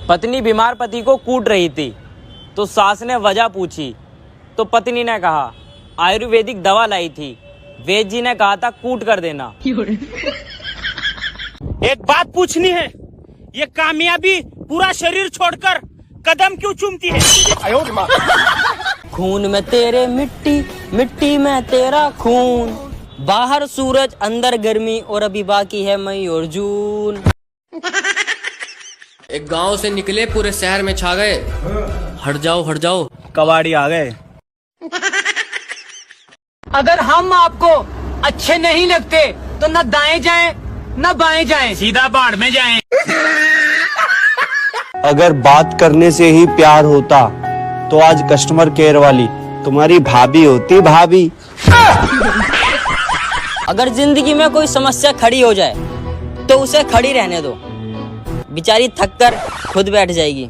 पत्नी बीमार पति को कूट रही थी तो सास ने वजह पूछी तो पत्नी ने कहा आयुर्वेदिक दवा लाई थी, वैद्य जी ने कहा था कूट कर देना। एक बात पूछनी है, ये कामयाबी पूरा शरीर छोड़कर कदम क्यों चूमती है? खून में तेरे मिट्टी, मिट्टी में तेरा खून, बाहर सूरज अंदर गर्मी और अभी बाकी है मई और जून। एक गांव से निकले पूरे शहर में छा गए, हट जाओ हट जाओ कबाड़ी आ गए। अगर हम आपको अच्छे नहीं लगते तो न दाएं जाएं न बाएं जाएं, सीधा बाढ़ में जाएं। अगर बात करने से ही प्यार होता तो आज कस्टमर केयर वाली तुम्हारी भाभी होती। भाभी, अगर जिंदगी में कोई समस्या खड़ी हो जाए तो उसे खड़ी रहने दो, बेचारी थककर खुद बैठ जाएगी।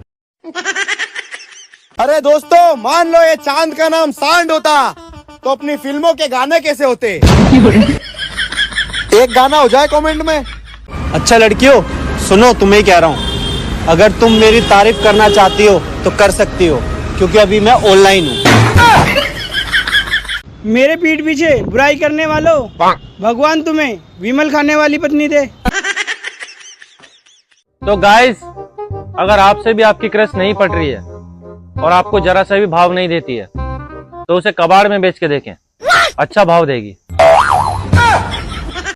अरे दोस्तों, मान लो ये चांद का नाम सांड होता तो अपनी फिल्मों के गाने कैसे होते? एक गाना हो जाए कमेंट में। अच्छा लड़कियों सुनो, तुम्हें कह रहा हूँ, अगर तुम मेरी तारीफ करना चाहती हो तो कर सकती हो, क्योंकि अभी मैं ऑनलाइन हूँ। मेरे पीठ पीछे बुराई करने वालों, भगवान तुम्हें विमल खाने वाली पत्नी दे। तो गाइस, अगर आपसे भी आपकी क्रश नहीं पट रही है और आपको जरा सा भी भाव नहीं देती है तो उसे कबाड़ में बेच के देखें, अच्छा भाव देगी।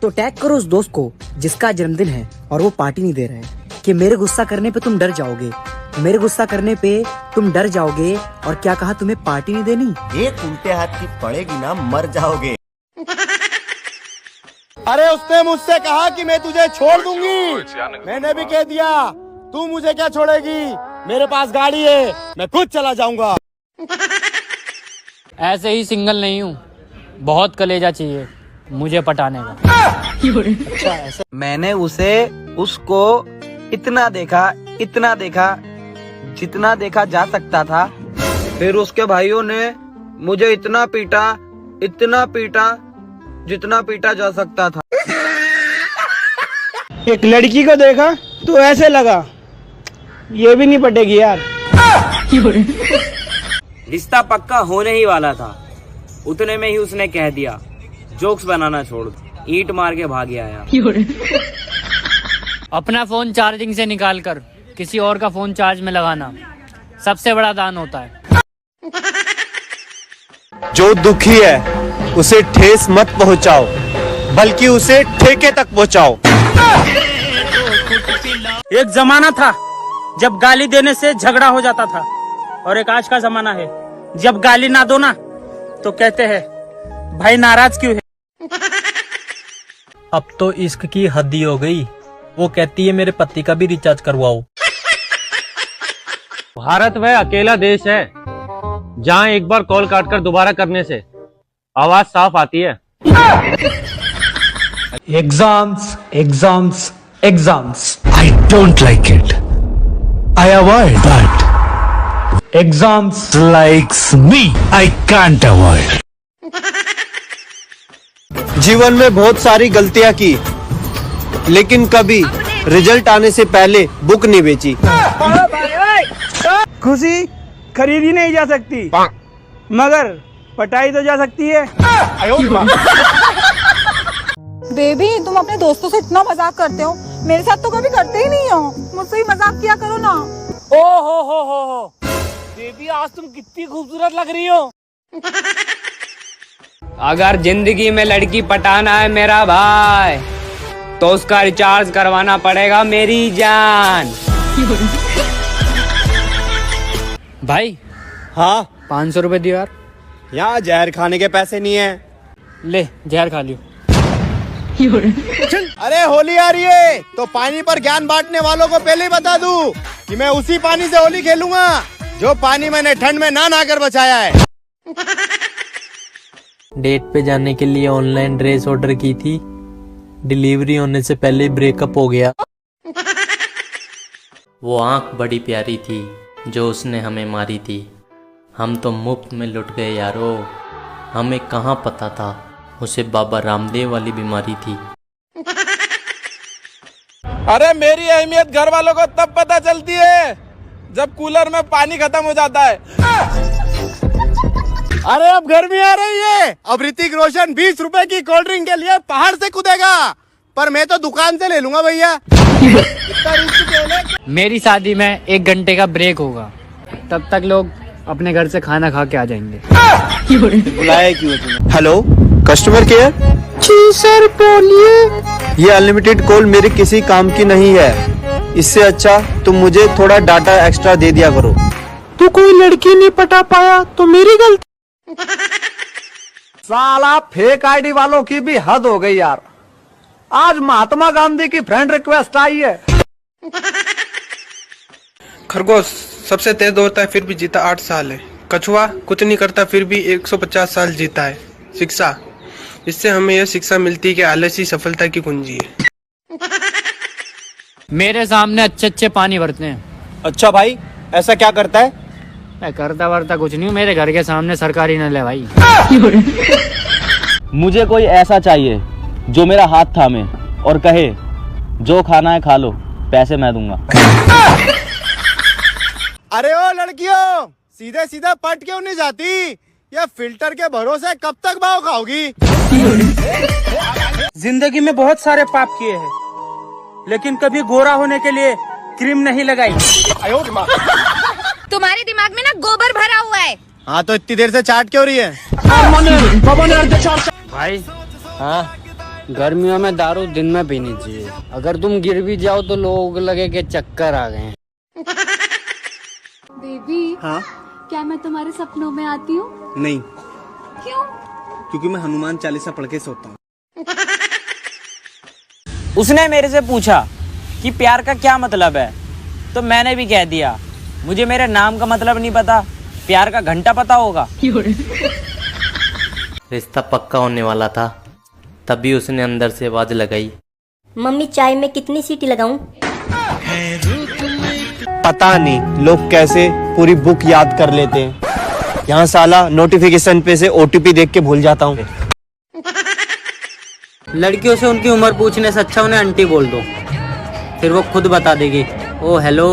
तो टैग करो उस दोस्त को जिसका जन्मदिन है और वो पार्टी नहीं दे रहा है, कि मेरे गुस्सा करने पे तुम डर जाओगे, मेरे गुस्सा करने पे तुम डर जाओगे और क्या कहा तुम्हें पार्टी नहीं देनी। एक उल्टे हाथ की पड़ेगी ना, मर जाओगे। अरे उसने मुझसे कहा कि मैं तुझे छोड़ दूंगी, मैंने भी कह दिया तू मुझे क्या छोड़ेगी, मेरे पास गाड़ी है, मैं खुद चला जाऊंगा। ऐसे ही सिंगल नहीं हूँ, बहुत कलेजा चाहिए मुझे पटाने का। मैंने उसको इतना देखा जितना देखा जा सकता था। फिर उसके भाइयों ने मुझे इतना पीटा जितना पीटा जा सकता था। एक लड़की को देखा तो ऐसे लगा ये भी नहीं पटेगी यार। रिश्ता पक्का होने ही वाला था, उतने में ही उसने कह दिया जोक्स बनाना छोड़ दो, ईंट मार के भाग आया। अपना फोन चार्जिंग से निकाल कर किसी और का फोन चार्ज में लगाना सबसे बड़ा दान होता है। जो दुखी है उसे ठेस मत पहुंचाओ, बल्कि उसे ठेके तक पहुंचाओ। एक जमाना था जब गाली देने से झगड़ा हो जाता था, और एक आज का जमाना है जब गाली ना दो ना तो कहते हैं भाई नाराज क्यों है। अब तो इश्क की हद ही हो गई, वो कहती है मेरे पति का भी रिचार्ज करवाओ। भारत वह अकेला देश है जहां एक बार कॉल काटकर दोबारा करने से आवाज साफ आती है। Exams exams exams, I don't like it, I avoid that. Exams likes me, I can't avoid. जीवन में बहुत सारी गलतियां की, लेकिन कभी रिजल्ट आने से पहले बुक नहीं बेची। खुशी खरीदी नहीं जा सकती, मगर पटाई तो जा सकती है। बेबी तुम अपने दोस्तों से इतना मजाक करते हो, मेरे साथ तो कभी करते ही नहीं हो, मुझसे ही मजाक किया करो ना। ओ हो बेबी, आज तुम कितनी खूबसूरत लग रही हो। अगर जिंदगी में लड़की पटाना है मेरा भाई तो उसका रिचार्ज करवाना पड़ेगा मेरी जान। भाई हाँ 500 रुपए दियो यार। यहाँ जहर खाने के पैसे नहीं है। ले जहर खा लियो। अरे होली आ रही है तो पानी पर ज्ञान बांटने वालों को पहले ही बता दूं कि मैं उसी पानी से होली खेलूंगा जो पानी मैंने ठंड में नहा कर बचाया है। डेट पे जाने के लिए ऑनलाइन ड्रेस ऑर्डर की थी, डिलीवरी होने से पहले ब्रेकअप हो गया। वो आंख बड़ी प्यारी थी जो उसने हमें मारी थी, हम तो मुफ्त में लुट गए यारो, हमें कहाँ पता था उसे बाबा रामदेव वाली बीमारी थी। अरे मेरी अहमियत घर वालों को तब पता चलती है जब कूलर में पानी खत्म हो जाता है। अरे अब गर्मी आ रही है, अब ऋतिक रोशन 20 रुपए की कोल्ड ड्रिंक के लिए पहाड़ से कूदेगा, पर मैं तो दुकान से ले लूंगा भैया। मेरी शादी में 1 घंटे का ब्रेक होगा, तब तक लोग अपने घर से खाना खा के आ जाएंगे। बुलाया क्यों तुमने? Hello customer care. जी सर बोलिए। ये अनलिमिटेड कॉल मेरे किसी काम की नहीं है, इससे अच्छा तुम मुझे थोड़ा डाटा एक्स्ट्रा दे दिया करो। तू कोई लड़की नहीं पटा पाया तो मेरी गलती। साला फेक आईडी वालों की भी हद हो गई यार। आज महात्मा गांधी की फ्रेंड रिक्वेस्ट आई है। खरगोश सबसे तेज दौड़ता है फिर भी जीता 8 साल है। कछुआ कुछ नहीं करता फिर भी 150 साल जीता है। शिक्षा, इससे हमें यह शिक्षा मिलती है कि आलस ही सफलता की कुंजी है। मेरे सामने अच्छे पानी भरते हैं। अच्छा भाई, ऐसा क्या करता है? मैं करता वर्ता कुछ नहीं हूँ, मेरे घर के सामने सरकारी नल है भाई। मुझे कोई ऐसा चाहिए जो मेरा हाथ थामे और कहे जो खाना है खा लो, पैसे मैं दूंगा। अरे ओ लड़कियों, सीधे सीधे पट क्यों नहीं जाती? या फिल्टर के भरोसे कब तक भाव खाओगी? जिंदगी में बहुत सारे पाप किए हैं, लेकिन कभी गोरा होने के लिए क्रीम नहीं लगाई। तुम्हारे दिमाग में ना गोबर भरा हुआ है। हाँ तो इतनी देर से चाट क्यों रही है? भाई हाँ, गर्मियों में दारू दिन में पीनी चाहिए। अगर तुम गिर भी जाओ तो लोगों को लगे कि चक्कर आ गए। बेबी हाँ क्या मैं तुम्हारे सपनों में आती हूँ? नहीं, क्यों? क्योंकि मैं हनुमान चालीसा पढ़ के सोता हूँ। उसने मेरे से पूछा कि प्यार का क्या मतलब है, तो मैंने भी कह दिया मुझे मेरे नाम का मतलब नहीं पता, प्यार का घंटा पता होगा। रिश्ता पक्का होने वाला था, तभी उसने अंदर से आवाज लगाई, मम्मी चाय में कितनी सीटी लगाऊं? पता नहीं लोग कैसे पूरी बुक याद कर लेते हैं। यहाँ साला नोटिफिकेशन पे से OTP देख के भूल जाता हूँ। लड़कियों से उनकी उम्र पूछने से अच्छा उन्हें आंटी बोल दो, फिर वो खुद बता देगी। ओ हेलो,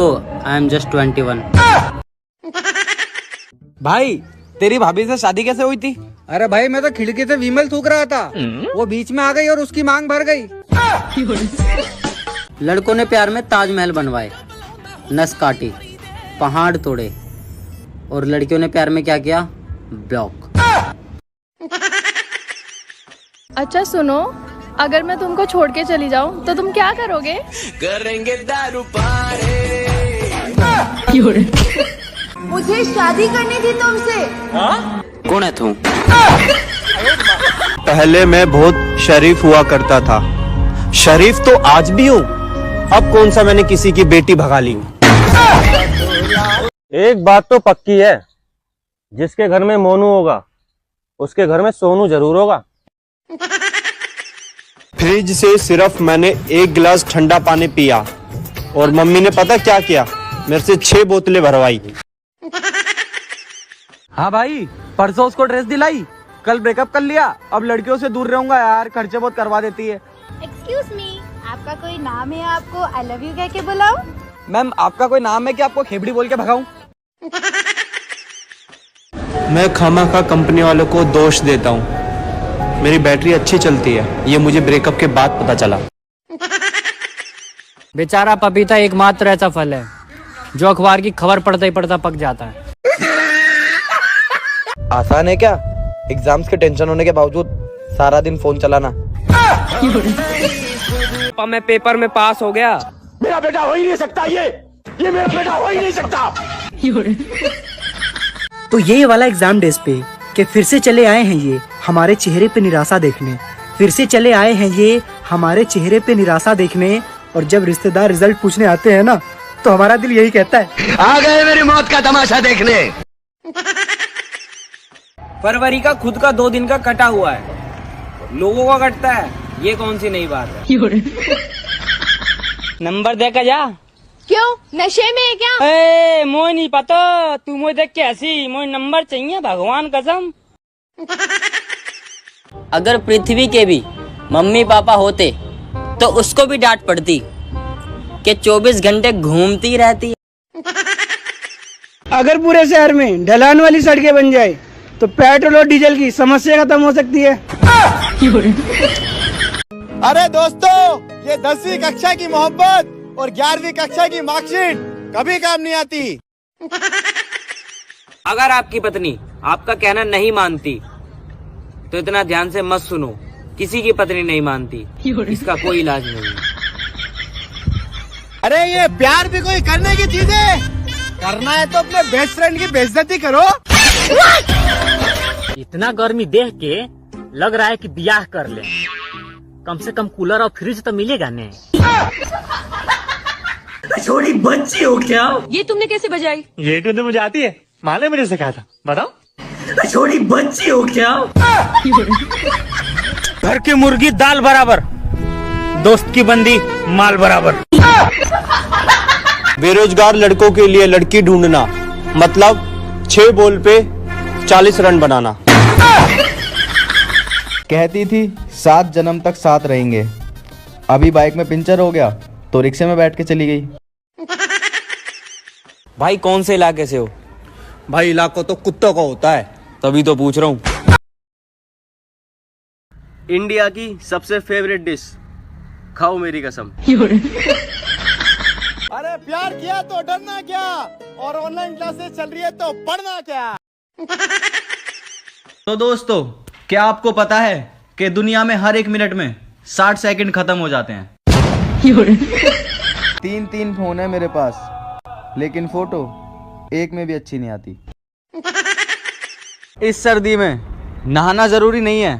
आई एम जस्ट 21। भाई तेरी भाभी से शादी कैसे हुई थी? अरे भाई मैं तो खिड़की से विमल थूक रहा था, वो बीच में आ गई और उसकी मांग भर गई। लड़कों ने प्यार में ताजमहल बनवाए, नस काटी, पहाड़ तोड़े, और लड़कियों ने प्यार में क्या किया? ब्लॉक। अच्छा सुनो, अगर मैं तुमको छोड़ के चली जाऊँ तो तुम क्या करोगे? करेंगे दारू पारे। मुझे शादी करनी थी तुमसे। कौन है तू? पहले मैं बहुत शरीफ हुआ करता था, शरीफ तो आज भी हूँ। अब कौन सा मैंने किसी की बेटी भगा ली? एक बात तो पक्की है, जिसके घर में मोनू होगा उसके घर में सोनू जरूर होगा। फ्रिज से सिर्फ मैंने 1 गिलास ठंडा पानी पिया और मम्मी ने पता क्या किया? मेरे से 6 बोतलें भरवाई। हाँ भाई, परसों उसको ड्रेस दिलाई, कल ब्रेकअप कर लिया। अब लड़कियों से दूर रहूंगा यार, खर्चे बहुत करवा देती है। एक्सक्यूज मी, आपका कोई नाम है? आपको आई लव यू कह के बुलाऊं? मैम आपका कोई नाम है कि आपको खेबड़ी बोल के भगाऊं? मैं खामखा कंपनी वालों को दोष देता हूँ, मेरी बैटरी अच्छी चलती है, ये मुझे ब्रेकअप के बाद पता चला। बेचारा पपीता एकमात्र ऐसा फल है जो अखबार की खबर पढ़ते ही पढ़ता पक जाता है। आसान है क्या एग्जाम्स के टेंशन होने के बावजूद सारा दिन फोन चलाना? मैं पेपर में पास हो गया। मेरा बेटा हो ही नहीं सकता, ये मेरा बेटा हो ही नहीं सकता। तो ये वाला एग्जाम डेज पे कि फिर से चले आए हैं ये हमारे चेहरे पे निराशा देखने, फिर से चले आए हैं ये हमारे चेहरे पे निराशा देखने। और जब रिश्तेदार रिजल्ट पूछने आते हैं ना, तो हमारा दिल यही कहता है, आ गए मेरी मौत का तमाशा देखने। फरवरी का खुद का 2 दिन का कटा हुआ है, लोगों का कटता है, ये कौन सी नई बात है? नंबर देखा जा। क्यों, नशे में है क्या? ए, मोय नहीं पता, तू मोय देख के ऐसी, मोय नंबर चाहिए भगवान कसम। अगर पृथ्वी के भी मम्मी पापा होते तो उसको भी डांट पड़ती कि 24 घंटे घूमती रहती है। अगर पूरे शहर में ढलान वाली सड़कें बन जाए तो पेट्रोल और डीजल की समस्या खत्म हो सकती है। अरे दोस्तों, ये 10वीं कक्षा की मोहब्बत और 11वीं कक्षा की मार्कशीट कभी काम नहीं आती। अगर आपकी पत्नी आपका कहना नहीं मानती तो इतना ध्यान से मत सुनो। किसी की पत्नी नहीं मानती, इसका कोई इलाज नहीं है। अरे ये प्यार भी कोई करने की चीज है? करना है तो अपने बेस्ट फ्रेंड की बेइज्जती करो। इतना गर्मी देख के लग रहा है कि ब्याह कर ले। कम से कम कूलर और फ्रिज तो मिलेगा ने। छोटी बच्ची हो क्या? ये तुमने कैसे बजाई? ये तो मुझे आती है, माले मुझे सिखाया था। बताओ। छोटी बच्ची हो क्या? घर की मुर्गी दाल बराबर, दोस्त की बंदी माल बराबर। बेरोजगार लड़कों के लिए लड़की ढूंढना मतलब 6 बॉल पे 40 रन बनाना। कहती थी 7 जन्म तक साथ रहेंगे। अभी बाइक में पंचर हो गया तो रिक्शे में बैठ के चली गई। भाई कौन से इलाके से हो? भाई इलाकों तो कुत्तों का होता है, तभी तो पूछ रहा हूँ। इंडिया की सबसे फेवरेट डिश, खाओ मेरी कसम। अरे प्यार किया तो डरना क्या, और ऑनलाइन क्लासेस चल रही है तो पढ़ना क्या। तो दोस्तों, क्या आपको पता है कि दुनिया में हर 1 मिनट में 60 सेकंड खत्म हो जाते हैं। 3 फोन है मेरे पास, लेकिन फोटो एक में भी अच्छी नहीं आती। इस सर्दी में नहाना जरूरी नहीं है,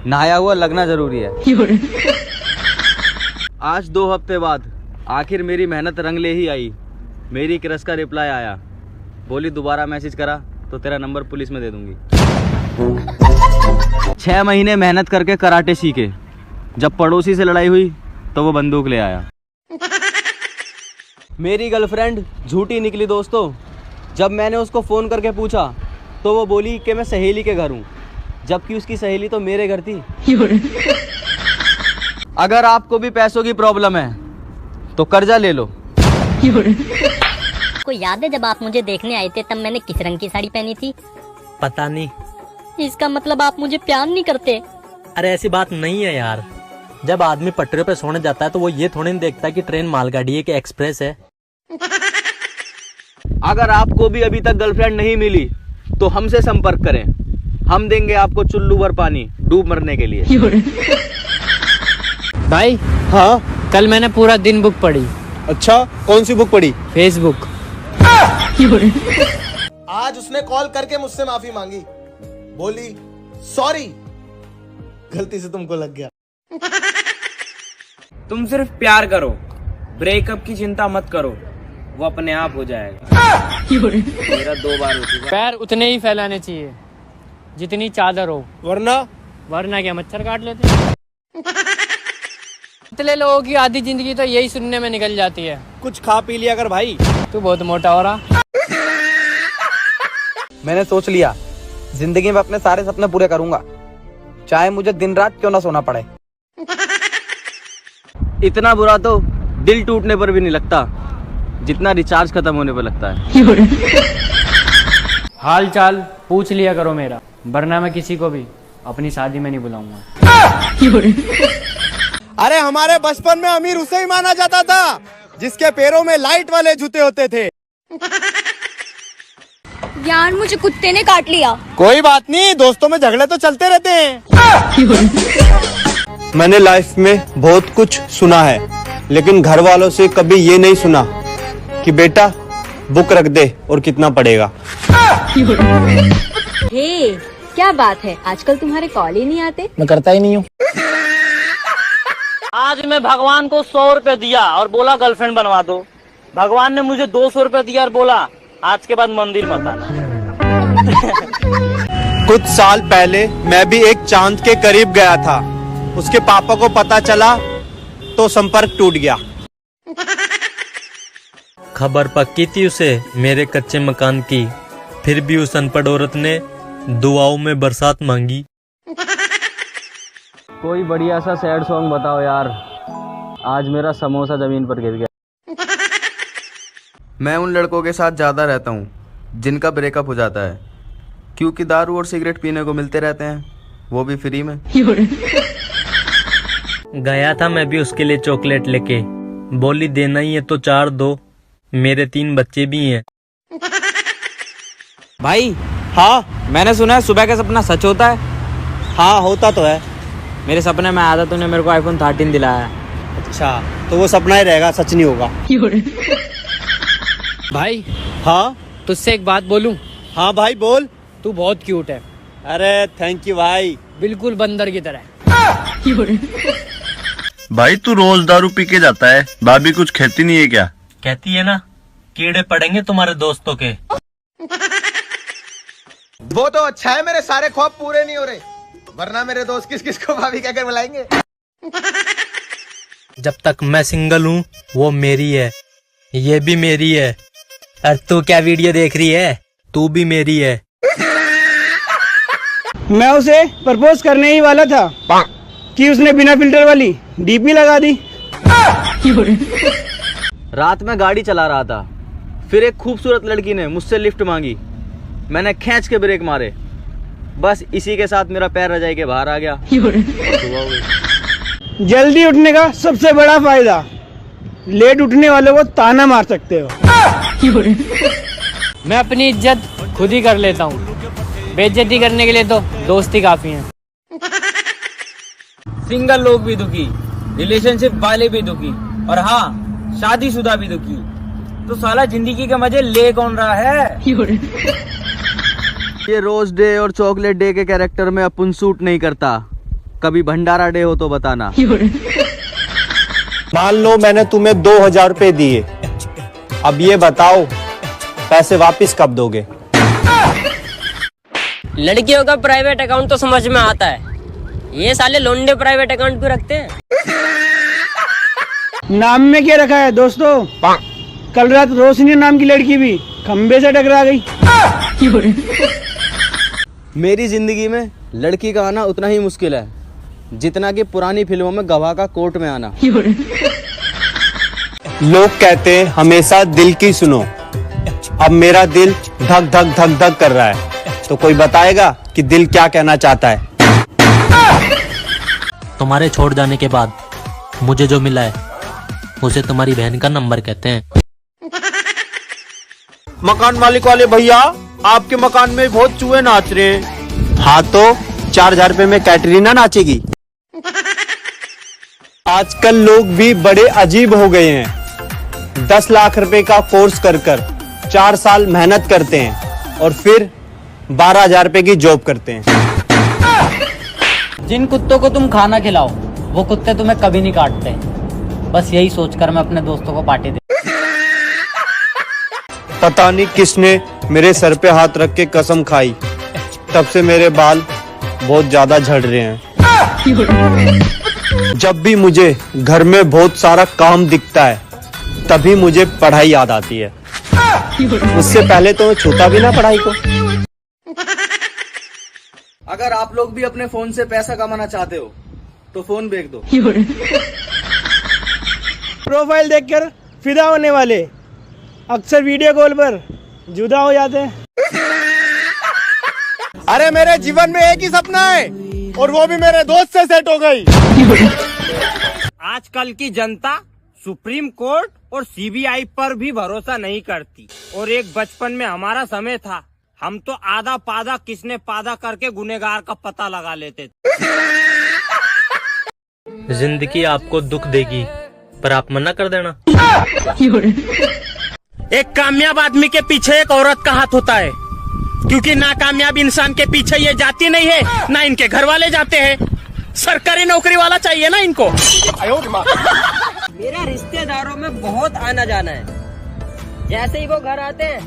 नहाया हुआ लगना जरूरी है। आज 2 हफ्ते बाद आखिर मेरी मेहनत रंग ले ही आई। मेरी क्रश का रिप्लाई आया, बोली दोबारा मैसेज करा तो तेरा नंबर पुलिस में दे दूंगी। 6 महीने मेहनत करके कराटे सीखे, जब पड़ोसी से लड़ाई हुई तो वो बंदूक ले आया। मेरी गर्लफ्रेंड झूठी निकली दोस्तों। जब मैंने उसको फ़ोन करके पूछा तो वो बोली कि मैं सहेली के घर हूँ, जबकि उसकी सहेली तो मेरे घर थी। अगर आपको भी पैसों की प्रॉब्लम है तो कर्जा ले लो। को याद है जब आप मुझे देखने आए थे तब मैंने किस रंग की साड़ी पहनी थी? पता नहीं। इसका मतलब आप मुझे प्यार नहीं करते? अरे ऐसी बात नहीं है यार। जब आदमी पटरी पे सोने जाता है तो वो ये थोड़ी नहीं देखता कि ट्रेन मालगाड़ी है कि एक्सप्रेस है। अगर आपको भी अभी तक गर्लफ्रेंड नहीं मिली तो हमसे संपर्क करें, हम देंगे आपको चुल्लू भर पानी डूब मरने के लिए। भाई हाँ कल मैंने पूरा दिन बुक पढ़ी। अच्छा, कौन सी बुक पढ़ी? फेसबुक। आज उसने कॉल करके मुझसे माफी मांगी, बोली सॉरी, गलती से तुमको लग गया। तुम सिर्फ प्यार करो, ब्रेकअप की चिंता मत करो, वो अपने आप हो जाएगा। मेरा 2 बार हो चुका। पैर उतने ही फैलाने चाहिए जितनी चादर हो, वरना क्या मच्छर काट लेते हैं। इतने लोगों की आधी जिंदगी तो यही सुनने में निकल जाती है। कुछ खा पी लिया कर भाई। तू बहुत मोटा हो रहा। मैंने सोच लिया जिंदगी में अपने सारे सपने पूरे करूंगा, चाहे मुझे दिन रात क्यों ना सोना पड़े। इतना बुरा तो दिल टूटने पर भी नहीं लगता जितना रिचार्ज खत्म होने पर लगता है। हाल चाल पूछ लिया करो मेरा, वरना मैं किसी को भी अपनी शादी में नहीं बुलाऊंगा। अरे हमारे बचपन में अमीर उसे ही माना जाता था जिसके पैरों में लाइट वाले जूते होते थे। यार मुझे कुत्ते ने काट लिया। कोई बात नहीं, दोस्तों में झगड़े तो चलते रहते हैं। मैंने लाइफ में बहुत कुछ सुना है, लेकिन घर वालों से कभी ये नहीं सुना कि बेटा बुक रख दे और कितना पड़ेगा। हे, क्या बात है, आजकल तुम्हारे कॉल ही नहीं आते? मैं करता ही नहीं हूँ। आज मैं भगवान को 100 रुपए दिया और बोला गर्लफ्रेंड बनवा दो। भगवान ने मुझे 200 रुपए दिया और बोला आज के बाद मंदिर मत आना। कुछ साल पहले मैं भी एक चांद के करीब गया था, उसके पापा को पता चला तो संपर्क टूट गया। खबर पक्की थी उसे मेरे कच्चे मकान की, फिर भी उस अनपढ़ औरत ने दुआओं में बरसात मांगी। कोई बढ़िया सा सैड सॉन्ग बताओ यार, आज मेरा समोसा जमीन पर गिर गया। मैं उन लड़कों के साथ ज्यादा रहता हूँ जिनका ब्रेकअप हो जाता है, क्योंकि दारू और सिगरेट पीने को मिलते रहते हैं, वो भी फ्री में। गया था मैं भी उसके लिए चॉकलेट लेके, बोली देना ही है तो 4 दो, मेरे 3 बच्चे भी हैं। भाई हाँ मैंने सुना है सुबह का सपना सच होता है। हाँ होता तो है। मेरे सपने में आया था, तूने मेरे को आईफोन 13 दिलाया। अच्छा तो वो सपना ही रहेगा, सच नहीं होगा। भाई हाँ तुझसे एक बात बोलूं? हाँ भाई बोल। तू बहुत क्यूट है, अरे थैंक यू भाई। बिल्कुल बंदर की तरह। भाई तू रोज दारू पी के जाता है, भाभी कुछ कहती नहीं है क्या? कहती है ना, कीड़े पड़ेंगे तुम्हारे दोस्तों के। वो तो अच्छा है मेरे सारे ख्वाब पूरे नहीं हो रहे, वरना मेरे दोस्त किस किस को भाभी कहकर बुलाएंगे। जब तक मैं सिंगल हूँ वो मेरी है, ये भी मेरी है। और तू क्या वीडियो देख रही है? तू भी मेरी है। मैं उसे प्रपोज करने ही वाला था कि उसने बिना फिल्टर वाली डीपी लगा दी। रात में गाड़ी चला रहा था, फिर एक खूबसूरत लड़की ने मुझसे लिफ्ट मांगी। मैंने खींच के ब्रेक मारे, बस इसी के साथ मेरा पैर रजाई के बाहर आ गया। सुबह हो गई। जल्दी उठने का सबसे बड़ा फायदा, लेट उठने वालों को ताना मार सकते हो। मैं अपनी इज्जत खुद ही कर लेता हूँ, बेइज्जती करने के लिए तो दोस्ती काफी है। सिंगल लोग भी दुखी, रिलेशनशिप वाले भी दुखी, और हाँ शादीशुदा भी दुखी। तो साला जिंदगी के मजे ले कौन रहा है? ये रोज डे और चॉकलेट डे के कैरेक्टर में अपन सूट नहीं करता। कभी भंडारा डे हो तो बताना। मान लो मैंने तुम्हें 2000 रुपए दिए, अब ये बताओ पैसे वापस कब दोगे? लड़कियों का प्राइवेट अकाउंट तो समझ में आता है, ये साले लोंडे प्राइवेट अकाउंट क्यों रखते हैं? नाम में क्या रखा है दोस्तों? कल रात रोशनी नाम की लड़की भी खंबे से टकरा गई। मेरी जिंदगी में लड़की का आना उतना ही मुश्किल है जितना कि पुरानी फिल्मों में गवाह का कोर्ट में आना। लोग कहते हैं हमेशा दिल की सुनो, अब मेरा दिल धक धक धक धक कर रहा है, तो कोई बताएगा कि दिल क्या कहना चाहता है? तुम्हारे छोड़ जाने के बाद मुझे जो मिला है उसे तुम्हारी बहन का नंबर कहते हैं। मकान मालिक वाले भैया, आपके मकान में बहुत चूहे नाच रहे हैं। हाँ तो 4000 रुपए में कैटरीना नाचेगी। आजकल लोग भी बड़े अजीब हो गए हैं। 10 लाख रुपए का कोर्स कर 4 साल मेहनत करते हैं और फिर 12,000 रुपए की जॉब करते हैं। जिन कुत्तों को तुम खाना खिलाओ वो कुत्ते तुम्हें कभी नहीं काटते। बस यही सोचकर मैं अपने दोस्तों को पार्टी दे। पता नहीं किसने मेरे सर पे हाथ रख के कसम खाई, तब से मेरे बाल बहुत ज्यादा झड़ रहे हैं। जब भी मुझे घर में बहुत सारा काम दिखता है तभी मुझे पढ़ाई याद आती है। उससे पहले तो मैं छूता भी ना पढ़ाई को। अगर आप लोग भी अपने फोन से पैसा कमाना चाहते हो तो फोन बेच दो। प्रोफाइल देखकर फिदा होने वाले अक्सर वीडियो कॉल पर जुदा हो जाते हैं। अरे मेरे जीवन में एक ही सपना है और वो भी मेरे दोस्त से सेट हो गई। आजकल की जनता सुप्रीम कोर्ट और सीबीआई पर भी भरोसा नहीं करती। और एक बचपन में हमारा समय था, हम तो आधा पादा किसने पादा करके गुनेगार का पता लगा लेते थे। जिंदगी आपको दुख देगी पर आप मना कर देना। एक कामयाब आदमी के पीछे एक औरत का हाथ होता है, क्योंकि नाकामयाब इंसान के पीछे ये जाती नहीं है, ना इनके घर वाले जाते हैं। सरकारी नौकरी वाला चाहिए ना इनको। मेरा रिश्तेदारों में बहुत आना जाना है। जैसे ही वो घर आते हैं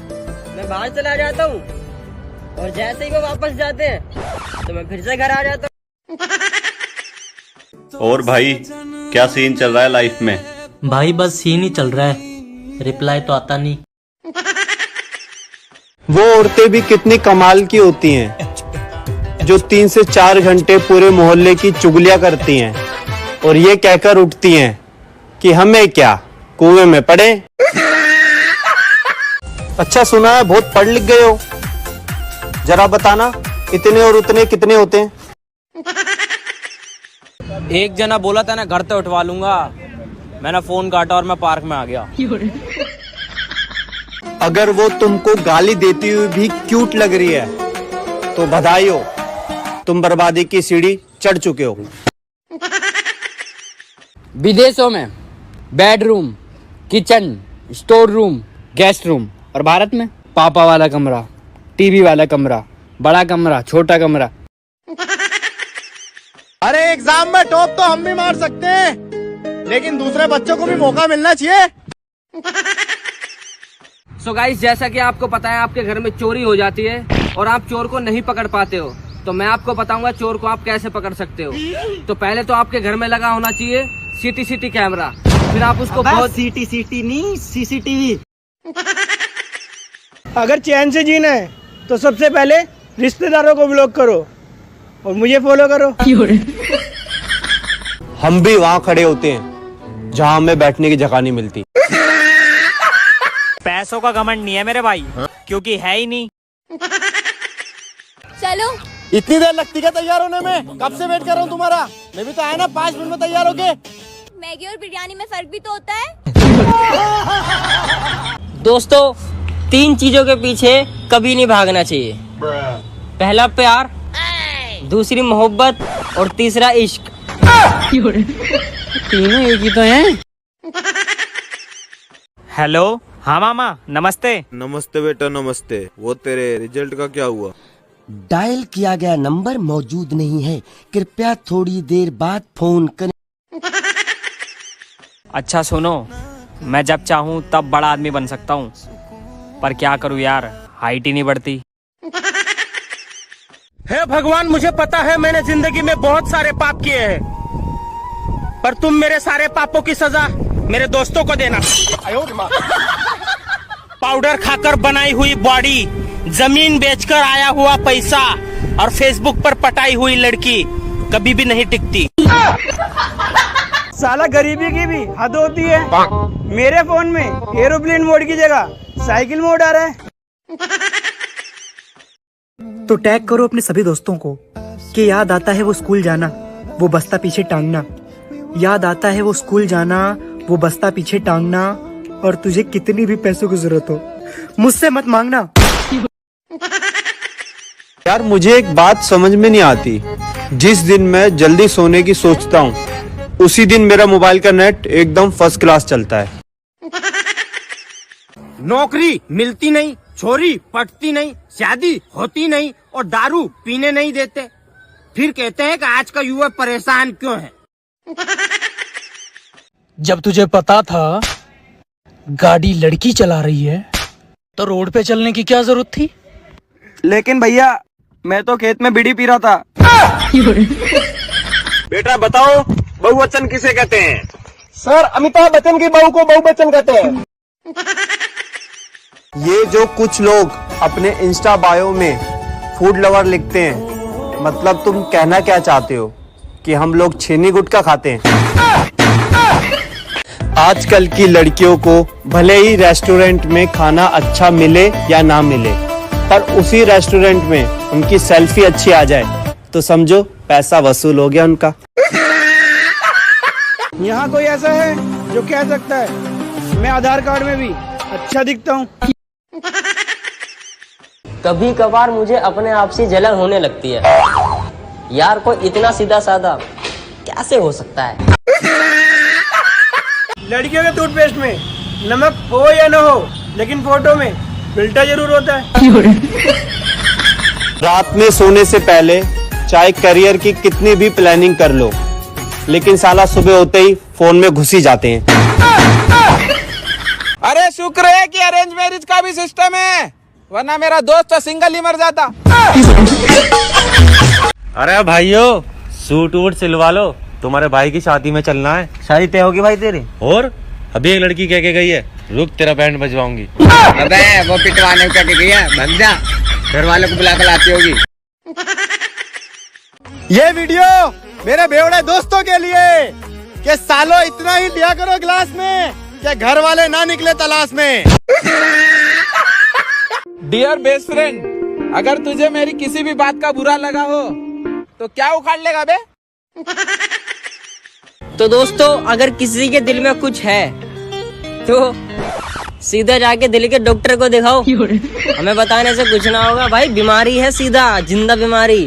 मैं बाहर चला जाता हूँ, और जैसे ही वो वापस जाते हैं तो मैं फिर से घर आ जाता हूँ। और भाई क्या सीन चल रहा है लाइफ में? भाई बस सीन ही चल रहा है, रिप्लाई तो आता नहीं। वो औरतें भी कितनी कमाल की होती हैं जो 3 से 4 घंटे पूरे मोहल्ले की चुगलियां करती हैं और ये कहकर उठती हैं कि हमें क्या, कुएं में पड़े। अच्छा सुना है बहुत पढ़ लिख गए हो। जरा बताना इतने और उतने कितने होते हैं? एक जना बोला था ना घर तो उठवा लूंगा, मैंने फोन काटा और मैं पार्क में आ गया। अगर वो तुमको गाली देती हुई भी क्यूट लग रही है तो बधाई हो, तुम बर्बादी की सीढ़ी चढ़ चुके हो। विदेशों में bedroom, kitchen, store room, guest room, और भारत में पापा वाला कमरा, टीवी वाला कमरा, बड़ा कमरा, छोटा कमरा। अरे एग्जाम में टॉप तो हम भी मार सकते हैं, लेकिन दूसरे बच्चों को भी मौका मिलना चाहिए। सो गाइस, जैसा कि आपको पता है आपके घर में चोरी हो जाती है और आप चोर को नहीं पकड़ पाते हो, तो मैं आपको बताऊंगा चोर को आप कैसे पकड़ सकते हो। तो पहले तो आपके घर में लगा होना चाहिए सीटी कैमरा, फिर आप उसको बहुत सीटी नहीं सीसीटीवी। अगर चैन से जीना है तो सबसे पहले रिश्तेदारों को ब्लॉक करो और मुझे फॉलो करो। हम भी वहाँ खड़े होते हैं जहाँ हमें बैठने की जगह नहीं मिलती। पैसों का घमंड नहीं है मेरे भाई, क्योंकि है ही नहीं। चलो। इतनी देर लगती है तैयार होने में? कब से वेट कर रहा हूँ तुम्हारा। मैं भी तो आया ना 5 मिनट में तैयार होके। मैगी और बिरयानी में फर्क भी तो होता है। दोस्तों, 3 चीजों के पीछे कभी नहीं भागना चाहिए। पहला प्यार, दूसरी मोहब्बत और तीसरा इश्क। तीनों एक ही तो हैं। हेलो, हाँ मामा नमस्ते। नमस्ते बेटा नमस्ते। वो तेरे रिजल्ट का क्या हुआ? डायल किया गया नंबर मौजूद नहीं है, कृपया थोड़ी देर बाद फोन करें। अच्छा सुनो, मैं जब चाहूँ तब बड़ा आदमी बन सकता हूँ, पर क्या करूँ यार, हाइट ही नहीं बढ़ती। हे भगवान, मुझे पता है मैंने जिंदगी में बहुत सारे पाप किए हैं, पर तुम मेरे सारे पापों की सजा मेरे दोस्तों को देना। पाउडर खाकर बनाई हुई बॉडी, जमीन बेचकर आया हुआ पैसा और फेसबुक पर पटाई हुई लड़की कभी भी नहीं टिकती। साला गरीबी की भी हद होती है। मेरे फोन में एरोप्लेन मोड की जगह साइकिल मोड आ रहा है। तो टैग करो अपने सभी दोस्तों को कि याद आता है वो स्कूल जाना, वो बस्ता पीछे टांगना। याद आता है वो स्कूल जाना, वो बस्ता पीछे टांगना। और तुझे कितनी भी पैसों की जरूरत हो, मुझसे मत मांगना। यार मुझे एक बात समझ में नहीं आती, जिस दिन मैं जल्दी सोने की सोचता हूँ उसी दिन मेरा मोबाइल का नेट एकदम फर्स्ट क्लास चलता है। नौकरी मिलती नहीं, छोरी पटती नहीं, शादी होती नहीं और दारू पीने नहीं देते, फिर कहते हैं कि आज का युवा परेशान क्यों है। जब तुझे पता था गाड़ी लड़की चला रही है तो रोड पे चलने की क्या जरूरत थी? लेकिन भैया मैं तो खेत में बीड़ी पी रहा था। बेटा बताओ, बहुवचन किसे कहते हैं? सर, अमिताभ बच्चन की बहू को बहुवचन कहते हैं। ये जो कुछ लोग अपने इंस्टा बायो में फूड लवर लिखते हैं, मतलब तुम कहना क्या चाहते हो कि हम लोग छेनी गुटखा खाते हैं? आजकल की लड़कियों को भले ही रेस्टोरेंट में खाना अच्छा मिले या ना मिले, पर उसी रेस्टोरेंट में उनकी सेल्फी अच्छी आ जाए तो समझो पैसा वसूल हो गया उनका। यहाँ कोई ऐसा है जो कह सकता है मैं आधार कार्ड में भी अच्छा दिखता हूँ? कभी कभार मुझे अपने आप से जलन होने लगती है। यार कोई इतना सीधा साधा कैसे हो सकता है? लड़कियों के टूथपेस्ट में नमक हो या न हो, लेकिन फोटो में फिल्टर जरूर होता है। रात में सोने से पहले चाहे करियर की कितनी भी प्लानिंग कर लो, लेकिन साला सुबह होते ही फोन में घुस ही जाते हैं। अरे शुक्र है कि अरेंज मैरिज का भी सिस्टम है, वरना मेरा दोस्त तो सिंगल ही मर जाता। अरे भाइयों, सूट वूट सिलवा लो, तुम्हारे भाई की शादी में चलना है। शादी तय होगी भाई तेरी? और अभी एक लड़की कह के गई है, रुक तेरा बैंड बजवाऊंगी। अबे वो पिटवाने को क्या गई है, भग जा, घर वालों को बुला कर लाती होगी। ये वीडियो मेरे बेवड़े दोस्तों के लिए कि सालो इतना ही लिया करो गिलास में कि घर वाले ना निकले तलाश में। डियर बेस्ट फ्रेंड, अगर तुझे मेरी किसी भी बात का बुरा लगा हो तो क्या उखाड़ लेगा बे? तो दोस्तों, अगर किसी के दिल में कुछ है तो सीधा जाके दिल के डॉक्टर को दिखाओ। हमें बताने से कुछ ना होगा भाई, बीमारी है सीधा जिंदा बीमारी।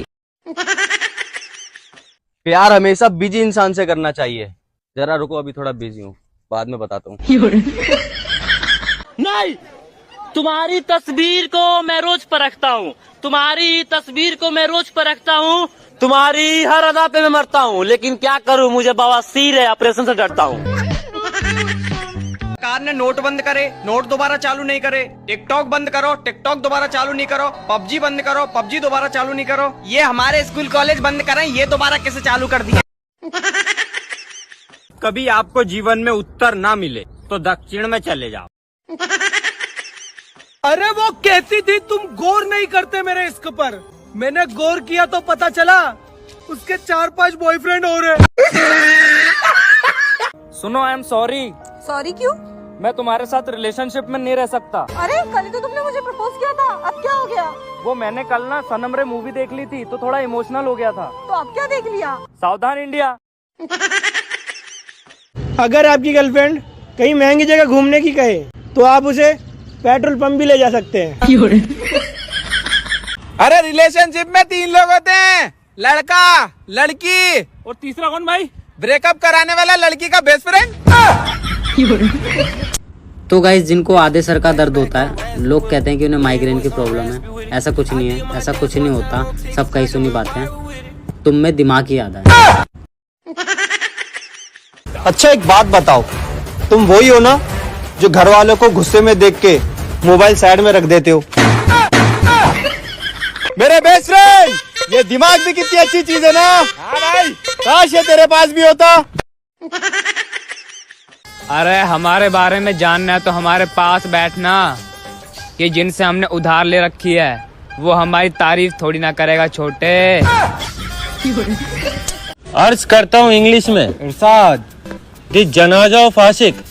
प्यार हमेशा बिजी इंसान से करना चाहिए। जरा रुको, अभी थोड़ा बिजी हूँ, बाद में बताता हूँ। नहीं, तुम्हारी तस्वीर को मैं रोज परखता हूँ, तुम्हारी तस्वीर को मैं रोज परखता हूँ, तुम्हारी हर अदा पे मैं मरता हूँ, लेकिन क्या करूँ, मुझे बवासीर है, ऑपरेशन से डरता हूँ। सरकार ने नोट बंद करे, नोट दोबारा चालू नहीं करे, टिकटॉक बंद करो, टिकटॉक दोबारा चालू नहीं करो, पबजी बंद करो, पबजी दोबारा चालू नहीं करो, ये हमारे स्कूल कॉलेज बंद करें, ये दोबारा कैसे चालू कर दिए। कभी आपको जीवन में उत्तर ना मिले तो दक्षिण में चले जाओ। अरे वो कहती थी तुम गौर नहीं करते मेरे इश्क पर। मैंने गौर किया तो पता चला उसके 4-5 बॉयफ्रेंड हो रहे। सुनो, आई एम सॉरी। सॉरी क्यों? मैं तुम्हारे साथ रिलेशनशिप में नहीं रह सकता। अरे कल ही तो तुमने मुझे प्रपोज किया था, अब क्या हो गया? वो मैंने कल ना सनम रे मूवी देख ली थी तो थोड़ा इमोशनल हो गया था। तो अब क्या देख लिया? सावधान इंडिया। अगर आपकी गर्लफ्रेंड कहीं महंगी जगह घूमने की कहे तो आप उसे पेट्रोल पंप भी ले जा सकते हैं। अरे रिलेशनशिप में 3 लोग होते हैं, लड़का, लड़की और तीसरा कौन भाई? ब्रेकअप कराने वाला लड़की का बेस्ट फ्रेंड। तो गाइस, जिनको आधे सर का दर्द होता है, लोग कहते हैं कि उन्हें माइग्रेन की प्रॉब्लम है। ऐसा कुछ नहीं है, ऐसा कुछ नहीं होता, सब कहीं सुनी बातें हैं। तुम में दिमाग ही आधा है। अच्छा एक बात बताओ, तुम वही हो ना जो घर वालों को गुस्से में देख के मोबाइल साइड में रख देते हो? मेरे बेस्ट फ्रेंड, ये दिमाग भी कितनी अच्छी चीज है ना। हाँ भाई, काश ये तेरे पास भी होता। अरे हमारे बारे में जानना है तो हमारे पास बैठना, कि जिनसे हमने उधार ले रखी है वो हमारी तारीफ थोड़ी ना करेगा छोटे। अर्ज करता हूँ इंग्लिश में। इरशाद, द जनाजा ऑफ आशिक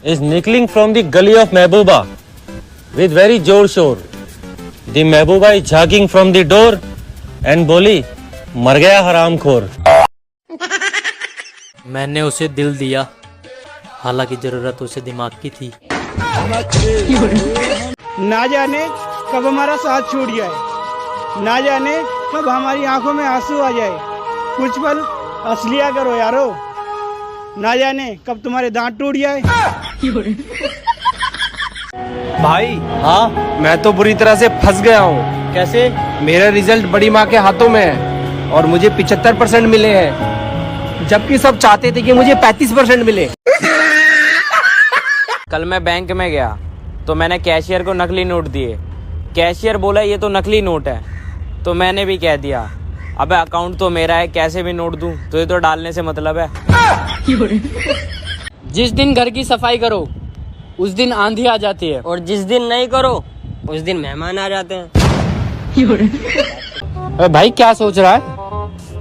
इज निकलिंग फ्रॉम द गली ऑफ महबूबा विद वेरी जोर शोर। द महबूबा इज झागिंग फ्रॉम द डोर एंड बोली, मर गया हरामखोर। मैंने उसे दिल दिया, हालांकि जरूरत उसे दिमाग की थी। ना जाने कब हमारा साथ छूट जाए, ना जाने कब हमारी आंखों में आंसू आ जाए। कुछ पल हंस लिया करो यारो, ना जाने कब तुम्हारे दांत टूट जाए। भाई हाँ, मैं तो बुरी तरह से फंस गया हूँ। कैसे? मेरा रिजल्ट बड़ी माँ के हाथों में है और मुझे 75% मिले हैं, जबकि सब चाहते थे कि मुझे 35% मिले। कल मैं बैंक में गया तो मैंने कैशियर को नकली नोट दिए। कैशियर बोला ये तो नकली नोट है, तो मैंने भी कह दिया अबे अकाउंट तो मेरा है, कैसे भी नोट दूं, तुझे तो डालने से मतलब है। जिस दिन घर की सफाई करो उस दिन आंधी आ जाती है, और जिस दिन नहीं करो उस दिन मेहमान आ जाते हैं। भाई क्या सोच रहा है?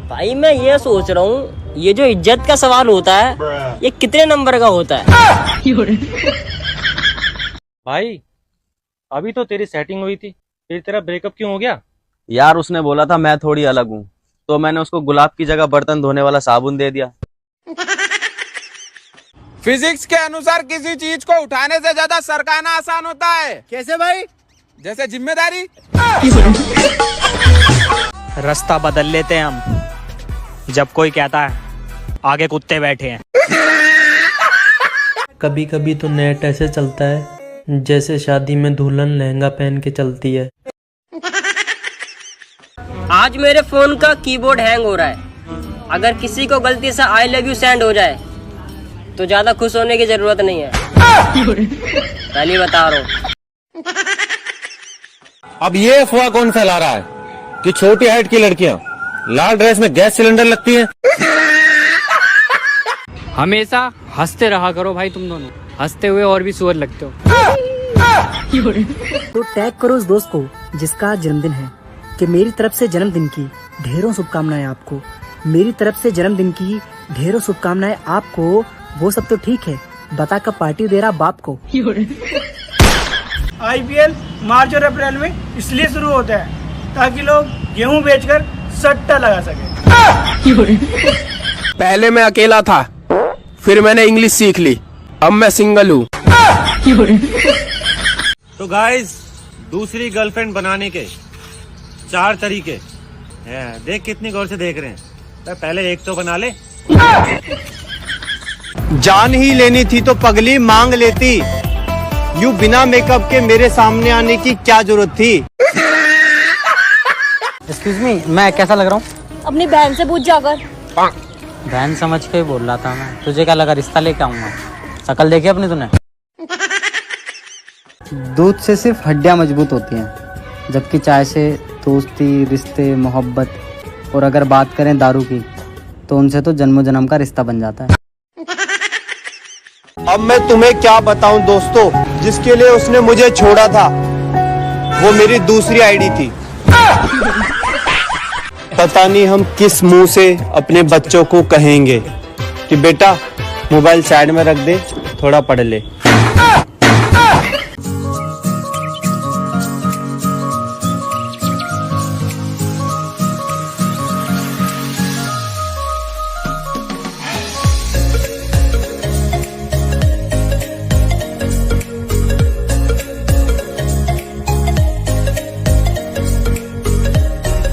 भाई मैं ये सोच रहा हूँ, ये जो इज्जत का सवाल होता है ये कितने नंबर का होता है? भाई अभी तो तेरी सेटिंग हुई थी, फिर तेरा ब्रेकअप क्यों हो गया? यार उसने बोला था मैं थोड़ी अलग हूँ, तो मैंने उसको गुलाब की जगह बर्तन धोने वाला साबुन दे दिया। फिजिक्स के अनुसार किसी चीज को उठाने से ज्यादा सरकाना आसान होता है। कैसे भाई? जैसे जिम्मेदारी। रास्ता बदल लेते हैं हम जब कोई कहता है आगे कुत्ते बैठे हैं। कभी कभी तो नेट ऐसे चलता है जैसे शादी में दुल्हन लहंगा पहन के चलती है। आज मेरे फोन का कीबोर्ड हैंग हो रहा है। अगर किसी को गलती से आई लव यू सेंड हो जाए तो ज्यादा खुश होने की जरूरत नहीं है, पहले बता रहा हूँ। अब ये अफवाह कौन फैला रहा है कि छोटी हाइट की लड़कियां लाल ड्रेस में गैस सिलेंडर लगती हैं? हमेशा हंसते रहा करो भाई, तुम दोनों हंसते हुए और भी सुअर लगते हो। तो टैग करो उस दोस्त को जिसका आज जन्मदिन है कि मेरी तरफ से जन्मदिन की ढेरों शुभकामनाएं आपको, मेरी तरफ से जन्मदिन की ढेरों शुभकामनाएं आपको। वो सब तो ठीक है, बता कब पार्टी दे रहा बाप को। IPL मार्च और अप्रैल में इसलिए शुरू होता है ताकि लोग गेहूं बेचकर सट्टा लगा सके। पहले मैं अकेला था, फिर मैंने इंग्लिश सीख ली, अब मैं सिंगल हूँ। तो गाइस, दूसरी गर्लफ्रेंड बनाने के 4 तरीके हैं। देख कितनी गौर से देख रहे हैं। तो पहले एक तो बना ले। जान ही लेनी थी तो पगली मांग लेती, यूं बिना मेकअप के मेरे सामने आने की क्या जरूरत थी। एक्सक्यूज मी, मैं कैसा लग रहा हूँ? अपनी बहन से पूछ जाकर। बहन समझ के ही बोल रहा था मैं। तुझे क्या लगा रिश्ता लेके आऊंगा? शक्ल देखी अपनी तूने? दूध से सिर्फ हड्डियां मजबूत होती हैं, जबकि चाय से दोस्ती, रिश्ते, मोहब्बत और अगर बात करें दारू की तो उनसे तो जन्मों जन्म का रिश्ता बन जाता है। अब मैं तुम्हें क्या बताऊं दोस्तों, जिसके लिए उसने मुझे छोड़ा था वो मेरी दूसरी आईडी थी। पता नहीं हम किस मुंह से अपने बच्चों को कहेंगे कि बेटा मोबाइल साइड में रख दे, थोड़ा पढ़ ले।